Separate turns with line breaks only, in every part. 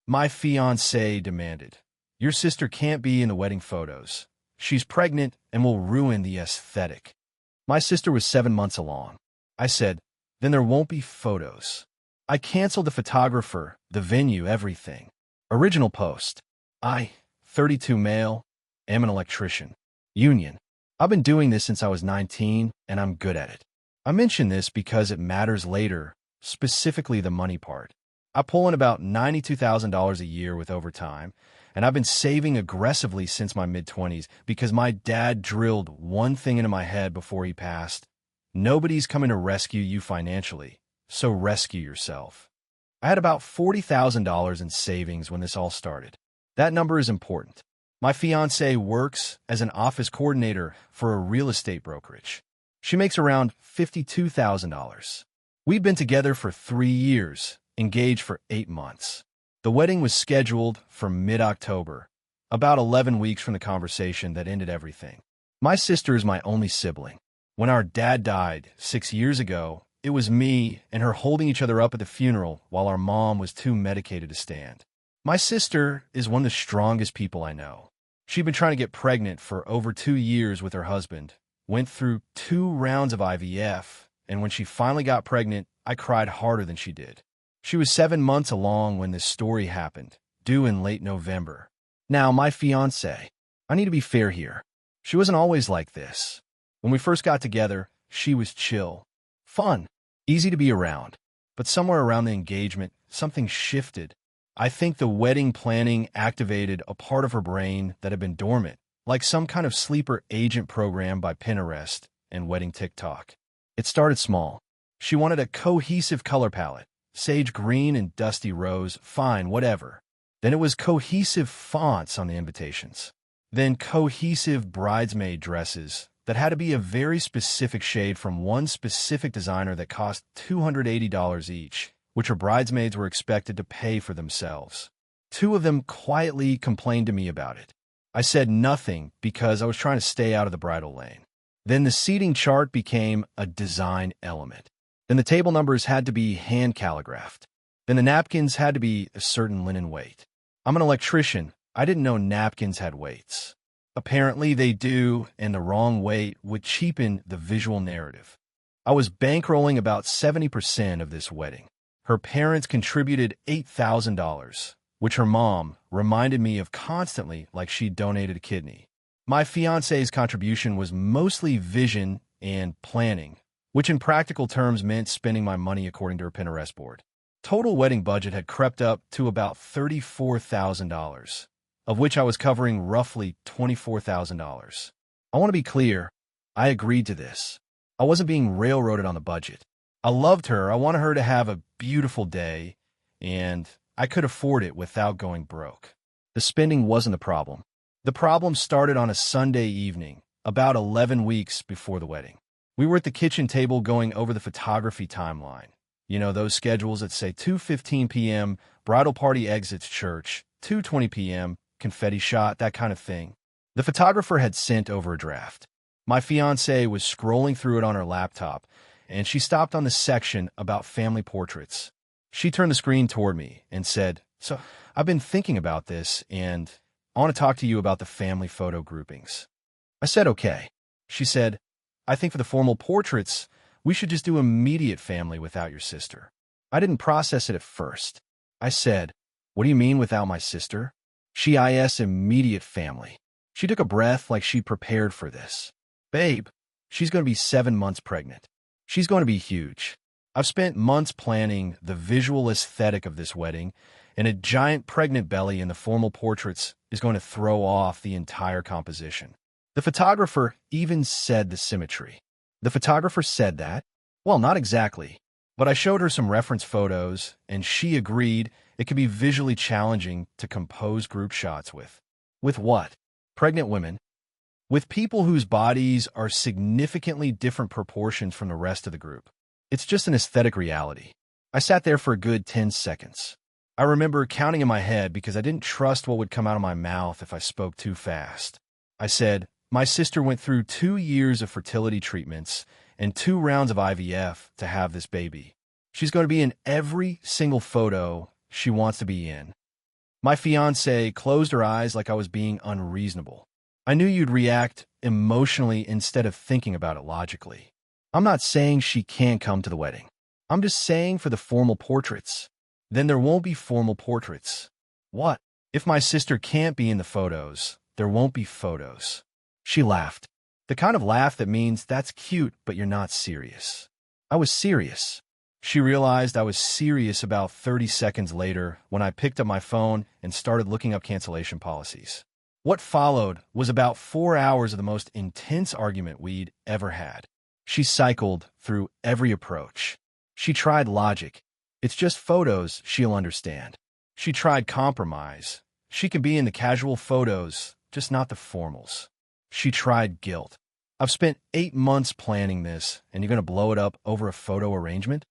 My fiancée demanded. Your sister can't be in the wedding photos. She's pregnant and will ruin the aesthetic. My sister was 7 months along. I said, then there won't be photos. I canceled the photographer, the venue, everything. Original post. I, 32 male, am an electrician. Union. I've been doing this since I was 19, and I'm good at it. I mention this because it matters later, specifically the money part. I pull in about $92,000 a year with overtime, and I've been saving aggressively since my mid-20s because my dad drilled one thing into my head before he passed. Nobody's coming to rescue you financially, so rescue yourself. I had about $40,000 in savings when this all started. That number is important. My fiancée works as an office coordinator for a real estate brokerage. She makes around $52,000. We've been together for 3 years, engaged for 8 months. The wedding was scheduled for mid-October, about 11 weeks from the conversation that ended everything. My sister is my only sibling. When our dad died 6 years ago, it was me and her holding each other up at the funeral while our mom was too medicated to stand. My sister is one of the strongest people I know. She'd been trying to get pregnant for over 2 years with her husband, went through 2 rounds of IVF, and when she finally got pregnant, I cried harder than she did. She was 7 months along when this story happened, due in late November. Now, my fiancée, I need to be fair here. She wasn't always like this. When we first got together, she was chill, fun, easy to be around. But somewhere around the engagement, something shifted. I think the wedding planning activated a part of her brain that had been dormant, like some kind of sleeper agent program by Pinterest and wedding TikTok. It started small. She wanted a cohesive color palette. Sage green and dusty rose, fine, whatever. Then it was cohesive fonts on the invitations. Then cohesive bridesmaid dresses that had to be a very specific shade from one specific designer that cost $280 each, which her bridesmaids were expected to pay for themselves. 2 of them quietly complained to me about it. I said nothing because I was trying to stay out of the bridal lane. Then the seating chart became a design element. Then the table numbers had to be hand calligraphed. Then the napkins had to be a certain linen weight. I'm an electrician. I didn't know napkins had weights. Apparently they do, and the wrong weight would cheapen the visual narrative. I was bankrolling about 70% of this wedding. Her parents contributed $8,000, which her mom reminded me of constantly like she'd donated a kidney. My fiancé's contribution was mostly vision and planning, which in practical terms meant spending my money according to her Pinterest board. Total wedding budget had crept up to about $34,000, of which I was covering roughly $24,000. I want to be clear, I agreed to this. I wasn't being railroaded on the budget. I loved her, I wanted her to have a beautiful day, and I could afford it without going broke. The spending wasn't the problem. The problem started on a Sunday evening, about 11 weeks before the wedding. We were at the kitchen table going over the photography timeline. You know, those schedules that say 2:15 p.m., bridal party exits church, 2:20 p.m., confetti shot, that kind of thing. The photographer had sent over a draft. My fiancée was scrolling through it on her laptop, and she stopped on the section about family portraits. She turned the screen toward me and said, "So, I've been thinking about this, and I want to talk to you about the family photo groupings." I said, okay. She said, "I think for the formal portraits, we should just do immediate family without your sister." I didn't process it at first. I said, "What do you mean without my sister?" She is immediate family. She took a breath like she prepared for this. "Babe, she's going to be 7 months pregnant. She's going to be huge. I've spent months planning the visual aesthetic of this wedding, and a giant pregnant belly in the formal portraits is going to throw off the entire composition." The photographer even said the symmetry. The photographer said that? Well, not exactly. But I showed her some reference photos, and she agreed it could be visually challenging to compose group shots with. With what? Pregnant women. With people whose bodies are significantly different proportions from the rest of the group. It's just an aesthetic reality. I sat there for a good 10 seconds. I remember counting in my head because I didn't trust what would come out of my mouth if I spoke too fast. I said, "My sister went through 2 years of fertility treatments and 2 rounds of IVF to have this baby. She's going to be in every single photo she wants to be in. My fiancée closed her eyes like I was being unreasonable. I knew you'd react emotionally instead of thinking about it logically. I'm not saying she can't come to the wedding. I'm just saying for the formal portraits. Then there won't be formal portraits. What? If my sister can't be in the photos, there won't be photos. She laughed. The kind of laugh that means that's cute, but you're not serious. I was serious. She realized I was serious about 30 seconds later when I picked up my phone and started looking up cancellation policies. What followed was about 4 hours of the most intense argument we'd ever had. She cycled through every approach. She tried logic. It's just photos, she'll understand. She tried compromise. She can be in the casual photos, just not the formals. She tried guilt. I've spent 8 months planning this, and you're going to blow it up over a photo arrangement?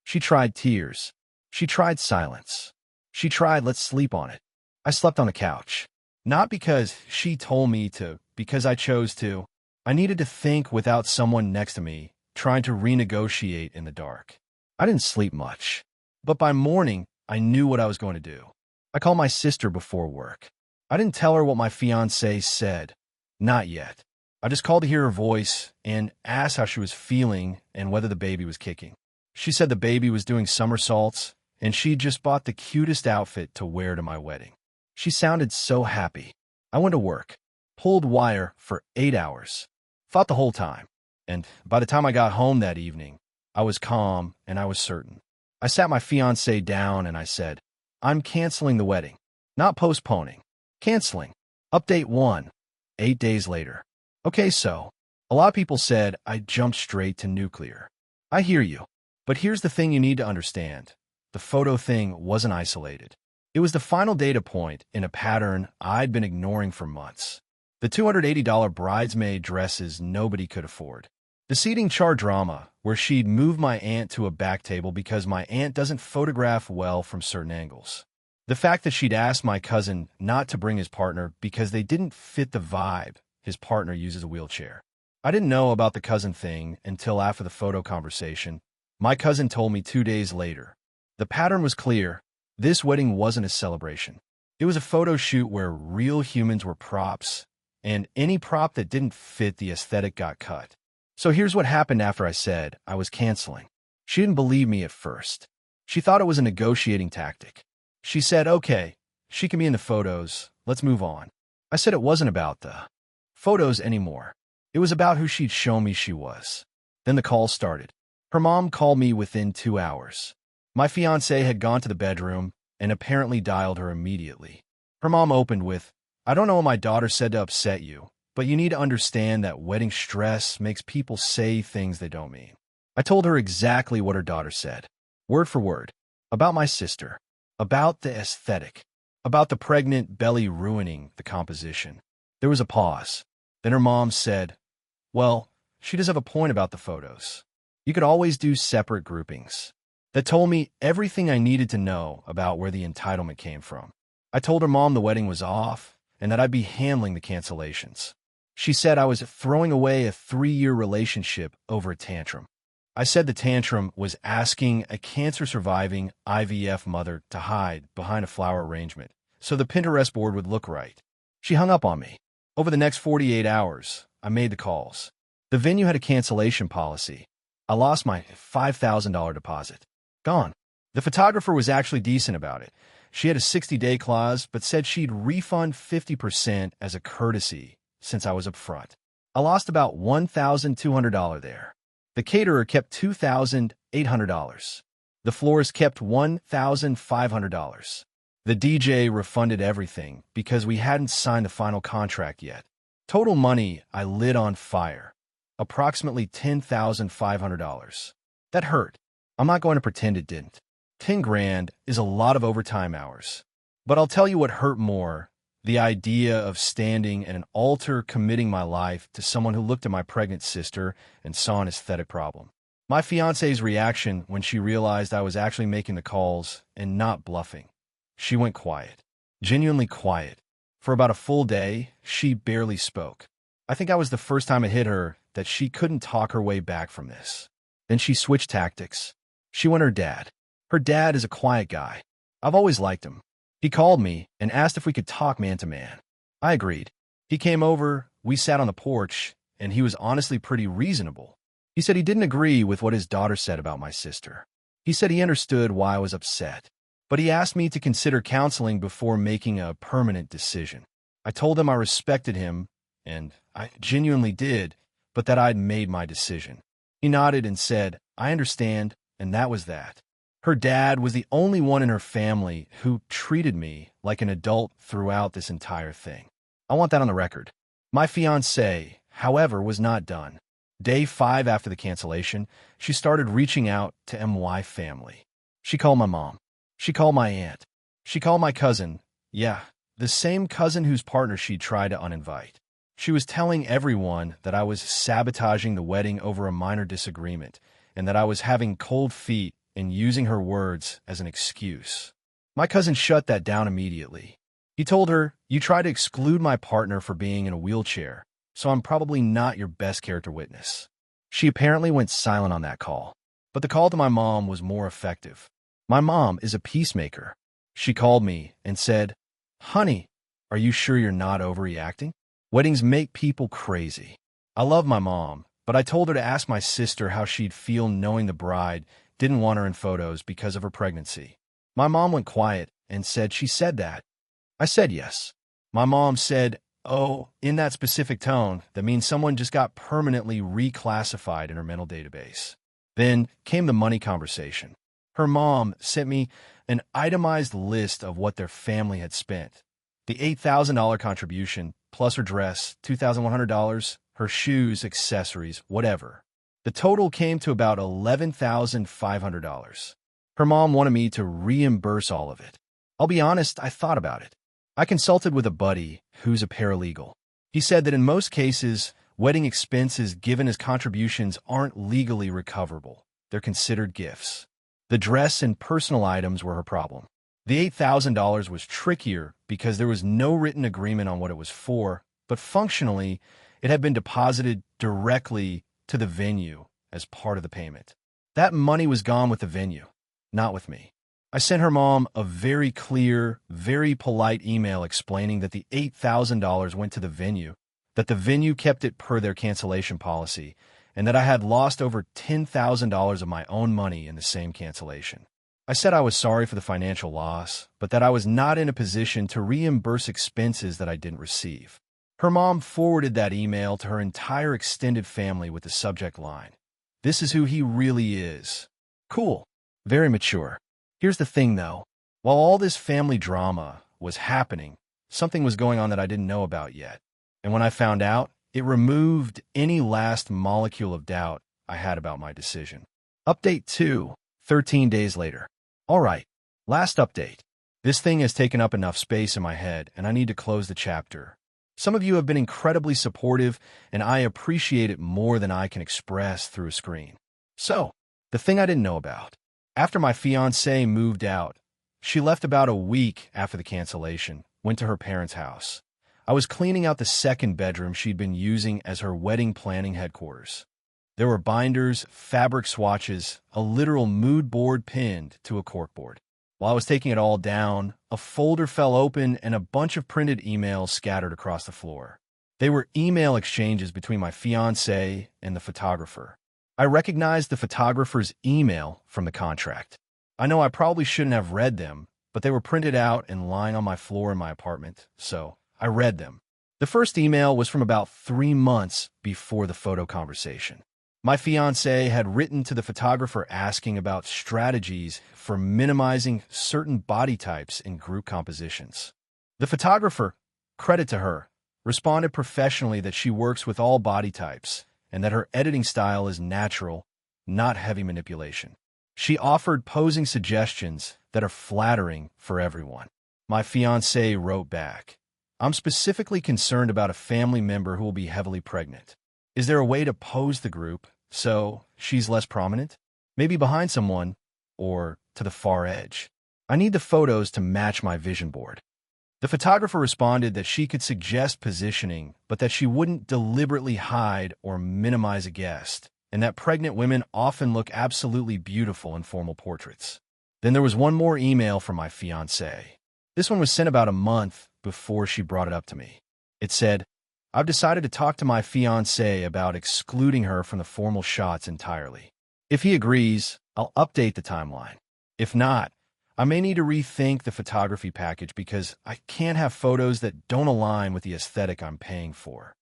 She tried tears. She tried silence. She tried let's sleep on it. I slept on the couch. Not because she told me to, because I chose to. I needed to think without someone next to me, trying to renegotiate in the dark. I didn't sleep much. But by morning, I knew what I was going to do. I called my sister before work. I didn't tell her what my fiancé said. Not yet. I just called to hear her voice and asked how she was feeling and whether the baby was kicking. She said the baby was doing somersaults, and she just bought the cutest outfit to wear to my wedding. She sounded so happy. I went to work, pulled wire for 8 hours, fought the whole time, and by the time I got home that evening, I was calm and I was certain. I sat my fiancé down and I said, I'm canceling the wedding, not postponing. Canceling. Update 1, 8 days later. Okay, so, a lot of people said I jumped straight to nuclear. I hear you. But here's the thing you need to understand. The photo thing wasn't isolated. It was the final data point in a pattern I'd been ignoring for months. The $280 bridesmaid dresses nobody could afford. The seating chart drama, where she'd move my aunt to a back table because my aunt doesn't photograph well from certain angles. The fact that she'd asked my cousin not to bring his partner because they didn't fit the vibe his partner uses a wheelchair. I didn't know about the cousin thing until after the photo conversation. My cousin told me 2 days later. The pattern was clear. This wedding wasn't a celebration. It was a photo shoot where real humans were props, and any prop that didn't fit the aesthetic got cut. So here's what happened after I said I was canceling. She didn't believe me at first. She thought it was a negotiating tactic. She said, okay, she can be in the photos. Let's move on. I said it wasn't about the photos anymore. It was about who she'd shown me she was. Then the call started. Her mom called me within 2 hours. My fiancé had gone to the bedroom and apparently dialed her immediately. Her mom opened with, I don't know what my daughter said to upset you, but you need to understand that wedding stress makes people say things they don't mean. I told her exactly what her daughter said, word for word, about my sister, about the aesthetic, about the pregnant belly ruining the composition. There was a pause. Then her mom said, well, she does have a point about the photos. You could always do separate groupings. That told me everything I needed to know about where the entitlement came from. I told her mom the wedding was off and that I'd be handling the cancellations. She said I was throwing away a 3-year relationship over a tantrum. I said the tantrum was asking a cancer-surviving IVF mother to hide behind a flower arrangement so the Pinterest board would look right. She hung up on me. Over the next 48 hours, I made the calls. The venue had a cancellation policy. I lost my $5,000 deposit. Gone. The photographer was actually decent about it. She had a 60-day clause, but said she'd refund 50% as a courtesy since I was up front. I lost about $1,200 there. The caterer kept $2,800. The florist kept $1,500. The DJ refunded everything because we hadn't signed the final contract yet. Total money I lit on fire. Approximately $10,500. That hurt. I'm not going to pretend it didn't. 10 grand is a lot of overtime hours. But I'll tell you what hurt more, the idea of standing at an altar committing my life to someone who looked at my pregnant sister and saw an aesthetic problem. My fiance's reaction when she realized I was actually making the calls and not bluffing. She went quiet. Genuinely quiet. For about a full day, she barely spoke. I think I was the first time it hit her that she couldn't talk her way back from this. Then she switched tactics. She went her dad. Her dad is a quiet guy. I've always liked him. He called me and asked if we could talk man to man. I agreed. He came over, we sat on the porch, and he was honestly pretty reasonable. He said he didn't agree with what his daughter said about my sister. He said he understood why I was upset, but he asked me to consider counseling before making a permanent decision. I told him I respected him, and I genuinely did, but that I'd made my decision. He nodded and said, "I understand," and that was that. Her dad was the only one in her family who treated me like an adult throughout this entire thing. I want that on the record. My fiancée, however, was not done. Day 5 after the cancellation, she started reaching out to MY family. She called my mom. She called my aunt. She called my cousin. Yeah, the same cousin whose partner she'd tried to uninvite. She was telling everyone that I was sabotaging the wedding over a minor disagreement and that I was having cold feet and using her words as an excuse. My cousin shut that down immediately. He told her, "You tried to exclude my partner for being in a wheelchair, so I'm probably not your best character witness." She apparently went silent on that call, but the call to my mom was more effective. My mom is a peacemaker. She called me and said, "Honey, are you sure you're not overreacting? Weddings make people crazy." I love my mom, but I told her to ask my sister how she'd feel knowing the bride didn't want her in photos because of her pregnancy. My mom went quiet and said she said that. I said yes. My mom said, "Oh, in that specific tone, that means someone just got permanently reclassified in her mental database." Then came the money conversation. Her mom sent me an itemized list of what their family had spent. The $8,000 contribution, plus her dress, $2,100, her shoes, accessories, whatever. The total came to about $11,500. Her mom wanted me to reimburse all of it. I'll be honest, I thought about it. I consulted with a buddy who's a paralegal. He said that in most cases, wedding expenses given as contributions aren't legally recoverable. They're considered gifts. The dress and personal items were her problem. The $8,000 was trickier because there was no written agreement on what it was for, but functionally, it had been deposited directly to the venue as part of the payment. That money was gone with the venue, not with me. I sent her mom a very clear, very polite email explaining that the $8,000 went to the venue, that the venue kept it per their cancellation policy, and that I had lost over $10,000 of my own money in the same cancellation. I said I was sorry for the financial loss, but that I was not in a position to reimburse expenses that I didn't receive. Her mom forwarded that email to her entire extended family with the subject line, "This is who he really is." Cool. Very mature. Here's the thing, though. While all this family drama was happening, something was going on that I didn't know about yet. And when I found out, it removed any last molecule of doubt I had about my decision. Update 2, 13 days later. All right, last update. This thing has taken up enough space in my head, and I need to close the chapter. Some of you have been incredibly supportive, and I appreciate it more than I can express through a screen. So, the thing I didn't know about. After my fiancée moved out, she left about a week after the cancellation, went to her parents' house. I was cleaning out the second bedroom she'd been using as her wedding planning headquarters. There were binders, fabric swatches, a literal mood board pinned to a corkboard. While I was taking it all down, a folder fell open and a bunch of printed emails scattered across the floor. They were email exchanges between my fiancé and the photographer. I recognized the photographer's email from the contract. I know I probably shouldn't have read them, but they were printed out and lying on my floor in my apartment, so I read them. The first email was from about 3 months before the photo conversation. My fiancé had written to the photographer asking about strategies for minimizing certain body types in group compositions. The photographer, credit to her, responded professionally that she works with all body types and that her editing style is natural, not heavy manipulation. She offered posing suggestions that are flattering for everyone. My fiancé wrote back, "I'm specifically concerned about a family member who will be heavily pregnant. Is there a way to pose the group so she's less prominent? Maybe behind someone or to the far edge. I need the photos to match my vision board." The photographer responded that she could suggest positioning, but that she wouldn't deliberately hide or minimize a guest, and that pregnant women often look absolutely beautiful in formal portraits. Then there was one more email from my fiancé. This one was sent about a month before she brought it up to me. It said, "I've decided to talk to my fiancé about excluding her from the formal shots entirely. If he agrees, I'll update the timeline. If not, I may need to rethink the photography package because I can't have photos that don't align with the aesthetic I'm paying for."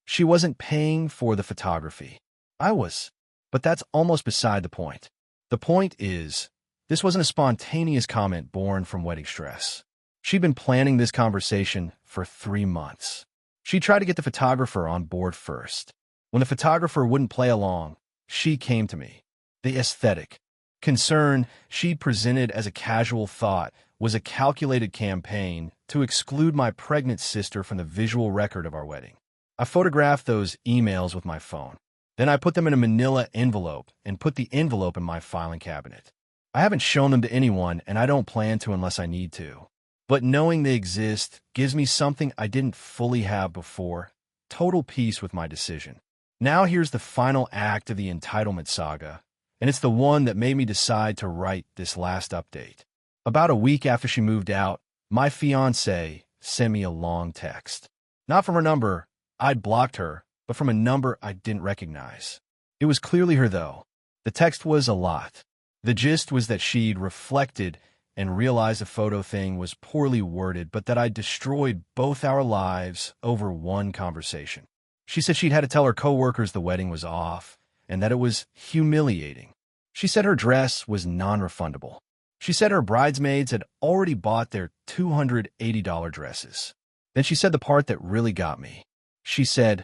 She wasn't paying for the photography. I was. But that's almost beside the point. The point is, this wasn't a spontaneous comment born from wedding stress. She'd been planning this conversation for 3 months. She tried to get the photographer on board first. When the photographer wouldn't play along, she came to me. The aesthetic concern she presented as a casual thought was a calculated campaign to exclude my pregnant sister from the visual record of our wedding. I photographed those emails with my phone. Then I put them in a manila envelope and put the envelope in my filing cabinet. I haven't shown them to anyone, and I don't plan to unless I need to. But knowing they exist gives me something I didn't fully have before, total peace with my decision. Now here's the final act of the entitlement saga, and it's the one that made me decide to write this last update. About a week after she moved out, my fiancé sent me a long text. Not from her number, I'd blocked her, but from a number I didn't recognize. It was clearly her, though. The text was a lot. The gist was that she'd reflected and realized the photo thing was poorly worded, but that I'd destroyed both our lives over one conversation. She said she'd had to tell her coworkers the wedding was off and that it was humiliating. She said her dress was non-refundable. She said her bridesmaids had already bought their $280 dresses. Then she said the part that really got me. She said,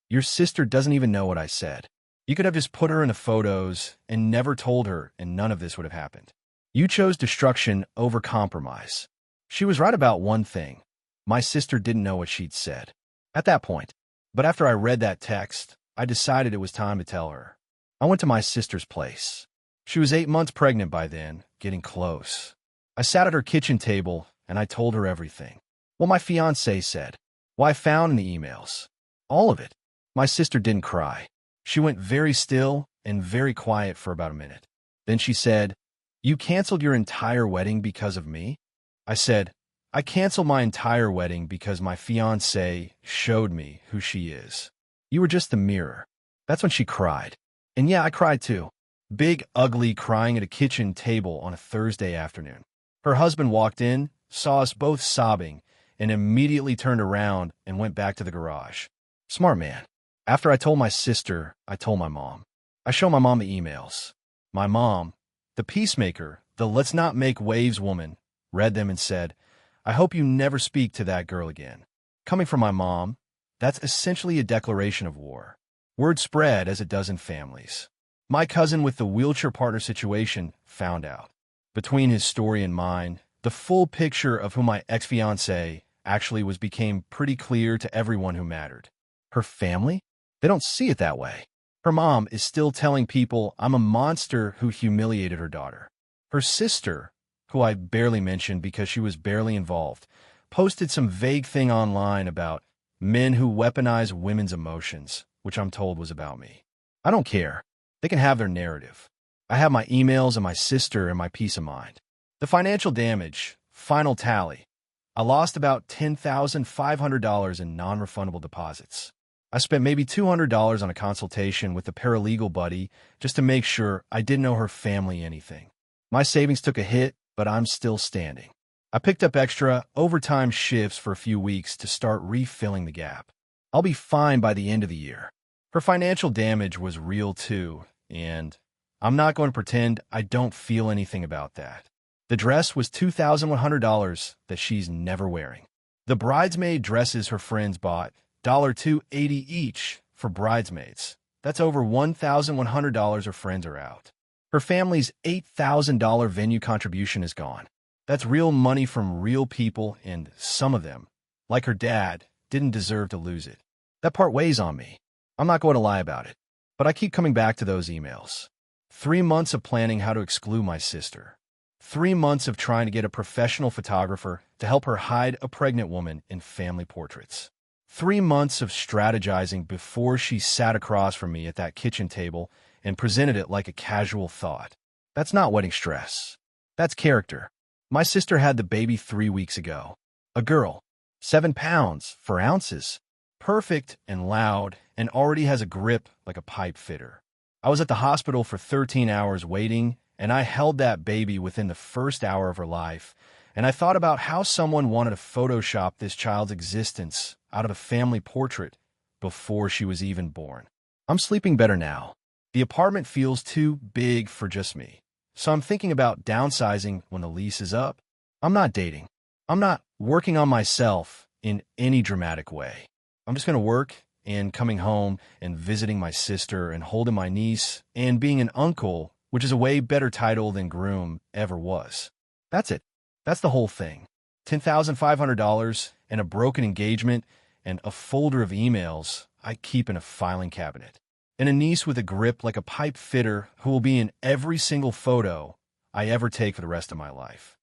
"Your sister doesn't even know what I said. You could have just put her in the photos and never told her, and none of this would have happened. You chose destruction over compromise." She was right about one thing. My sister didn't know what she'd said at that point. But after I read that text, I decided it was time to tell her. I went to my sister's place. She was 8 months pregnant by then, getting close. I sat at her kitchen table, and I told her everything. What my fiancé said, what I found in the emails, all of it. My sister didn't cry. She went very still and very quiet for about a minute. Then she said, "You canceled your entire wedding because of me?" I said, "I canceled my entire wedding because my fiancé showed me who she is. You were just the mirror." That's when she cried. And yeah, I cried too. Big, ugly crying at a kitchen table on a Thursday afternoon. Her husband walked in, saw us both sobbing, and immediately turned around and went back to the garage. Smart man. After I told my sister, I told my mom. I showed my mom the emails. My mom, the peacemaker, the let's not make waves woman, read them and said, "I hope you never speak to that girl again." Coming from my mom, that's essentially a declaration of war. Word spread as it does in families. My cousin with the wheelchair partner situation found out. Between his story and mine, the full picture of who my ex-fiancée actually was became pretty clear to everyone who mattered. Her family? They don't see it that way. Her mom is still telling people I'm a monster who humiliated her daughter. Her sister, who I barely mentioned because she was barely involved, posted some vague thing online about men who weaponize women's emotions, which I'm told was about me. I don't care. They can have their narrative. I have my emails and my sister and my peace of mind. The financial damage, final tally. I lost about $10,500 in non-refundable deposits. I spent maybe $200 on a consultation with a paralegal buddy just to make sure I didn't owe her family anything. My savings took a hit, but I'm still standing. I picked up extra overtime shifts for a few weeks to start refilling the gap. I'll be fine by the end of the year. Her financial damage was real too, and I'm not going to pretend I don't feel anything about that. The dress was $2,100 that she's never wearing. The bridesmaid dresses her friends bought, $280 each for bridesmaids. That's over $1,100 her friends are out. Her family's $8,000 venue contribution is gone. That's real money from real people, and some of them, like her dad, didn't deserve to lose it. That part weighs on me. I'm not going to lie about it. But I keep coming back to those emails. 3 months of planning how to exclude my sister. 3 months of trying to get a professional photographer to help her hide a pregnant woman in family portraits. 3 months of strategizing before she sat across from me at that kitchen table and presented it like a casual thought. That's not wedding stress. That's character. My sister had the baby 3 weeks ago. A girl, 7 pounds, 4 ounces. Perfect and loud, and already has a grip like a pipe fitter. I was at the hospital for 13 hours waiting, and I held that baby within the first hour of her life, and I thought about how someone wanted to Photoshop this child's existence out of a family portrait before she was even born. I'm sleeping better now. The apartment feels too big for just me, so I'm thinking about downsizing when the lease is up. I'm not dating. I'm not working on myself in any dramatic way. I'm just going to work and coming home and visiting my sister and holding my niece and being an uncle, which is a way better title than groom ever was. That's it. That's the whole thing. $10,500 and a broken engagement and a folder of emails I keep in a filing cabinet. And a niece with a grip like a pipe fitter who will be in every single photo I ever take for the rest of my life.